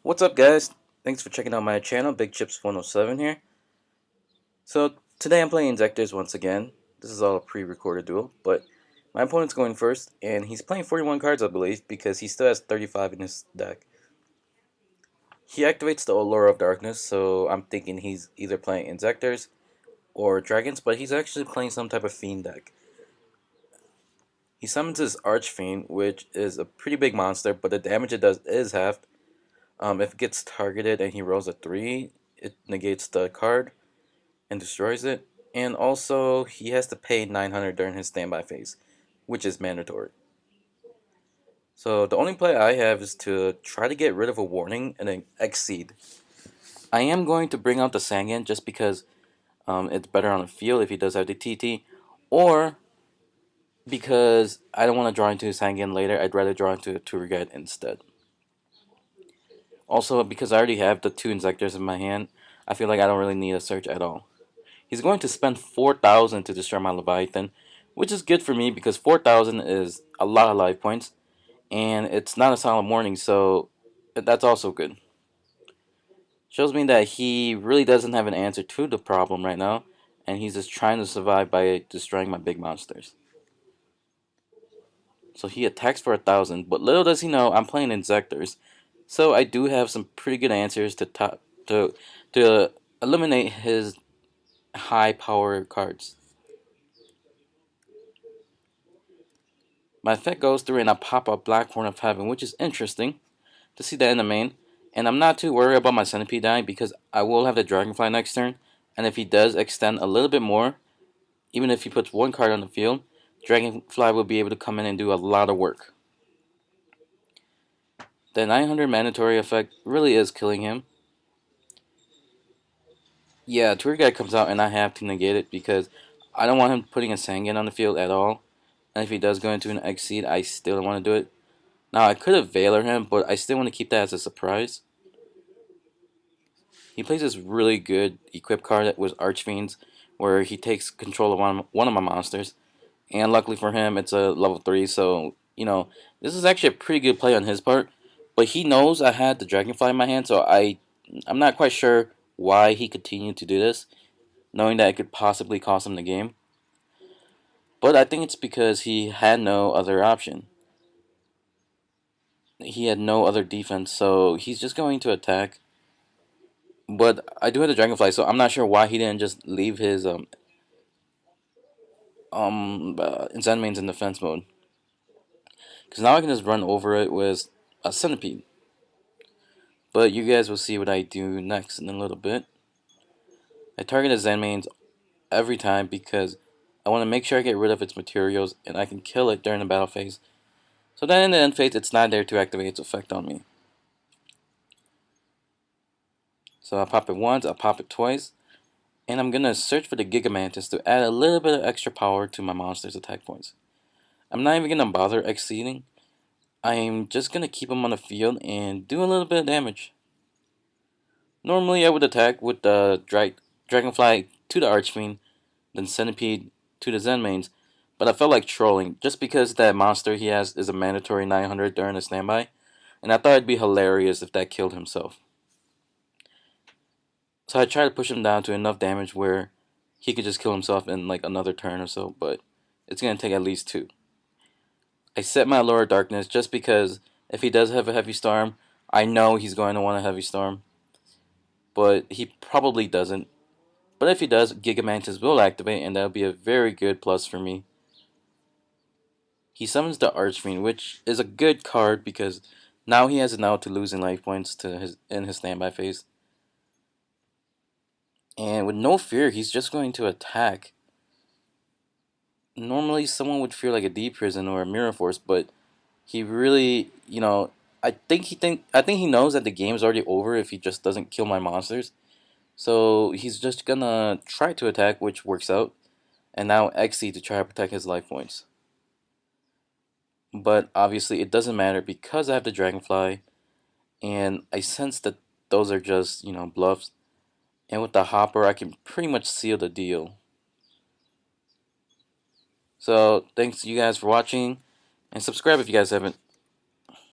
What's up, guys? Thanks for checking out my channel, bigchips107 here. So today I'm playing Inzektors once again. This is all a pre-recorded duel, but my opponent's going first, and he's playing 41 cards, I believe, because he still has 35 in his deck. He activates the Allure of Darkness, so I'm thinking he's either playing Inzektors or Dragons, but he's actually playing some type of Fiend deck. He summons his Archfiend, which is a pretty big monster, but the damage it does is halved. If it gets targeted and he rolls a 3, it negates the card and destroys it. And also, he has to pay 900 during his standby phase, which is mandatory. So the only play I have is to try to get rid of a warning and then exceed. I am going to bring out the Sangan just because it's better on the field if he does have the TT, or because I don't want to draw into Sangan later. I'd rather draw into a Turgat instead. Also, because I already have the 2 Inzektors in my hand, I feel like I don't really need a search at all. He's going to spend 4,000 to destroy my Leviathan, which is good for me because 4,000 is a lot of life points, and it's not a silent warning, so that's also good. Shows me that he really doesn't have an answer to the problem right now, and he's just trying to survive by destroying my big monsters. So he attacks for 1,000, but little does he know I'm playing Inzektors, so I do have some pretty good answers to eliminate his high power cards. My effect goes through and I pop a Black Horn of Heaven, which is interesting to see that in the main. And I'm not too worried about my Centipede dying because I will have the Dragonfly next turn. And if he does extend a little bit more, even if he puts 1 card on the field, Dragonfly will be able to come in and do a lot of work. The 900 mandatory effect really is killing him. Yeah, Tour Guide comes out and I have to negate it because I don't want him putting a Sangan on the field at all. And if he does go into an Exceed, I still don't want to do it. Now, I could have Veiler him, but I still want to keep that as a surprise. He plays this really good equip card with Archfiends, where he takes control of one of my monsters. And luckily for him, it's a level 3, so, this is actually a pretty good play on his part. But he knows I had the Dragonfly in my hand, so I'm not quite sure why he continued to do this, knowing that it could possibly cost him the game. But I think it's because he had no other option. He had no other defense, so he's just going to attack. But I do have the Dragonfly, so I'm not sure why he didn't just leave his Zenmains in defense mode. Because now I can just run over it with a Centipede. But you guys will see what I do next in a little bit. I target the Zenmains every time because I want to make sure I get rid of its materials and I can kill it during the battle phase. So then in the end phase, it's not there to activate its effect on me. So I'll pop it once, I'll pop it twice, and I'm going to search for the Gigamantis to add a little bit of extra power to my monster's attack points. I'm not even going to bother exceeding. I'm just going to keep him on the field and do a little bit of damage. Normally I would attack with the Dragonfly to the Archfiend, then Centipede to the Zenmains, but I felt like trolling just because that monster he has is a mandatory 900 during the standby, and I thought it'd be hilarious if that killed himself. So I tried to push him down to enough damage where he could just kill himself in like another turn or so, but it's going to take at least 2. I set my Allure of Darkness just because if he does have a Heavy Storm, I know he's going to want a Heavy Storm, but he probably doesn't. But if he does, Gigamantis will activate, and that'll be a very good plus for me. He summons the Archfiend, which is a good card because now he has an out to losing life points in his standby phase. And with no fear, he's just going to attack. Normally, someone would fear like a Deep Prison or a Mirror Force, but he really, I think he knows that the game's already over if he just doesn't kill my monsters. So he's just gonna try to attack, which works out, and now Exceed to try to protect his life points. But obviously, it doesn't matter because I have the Dragonfly, and I sense that those are just bluffs. And with the Hopper, I can pretty much seal the deal. So thanks to you guys for watching, and subscribe if you guys haven't.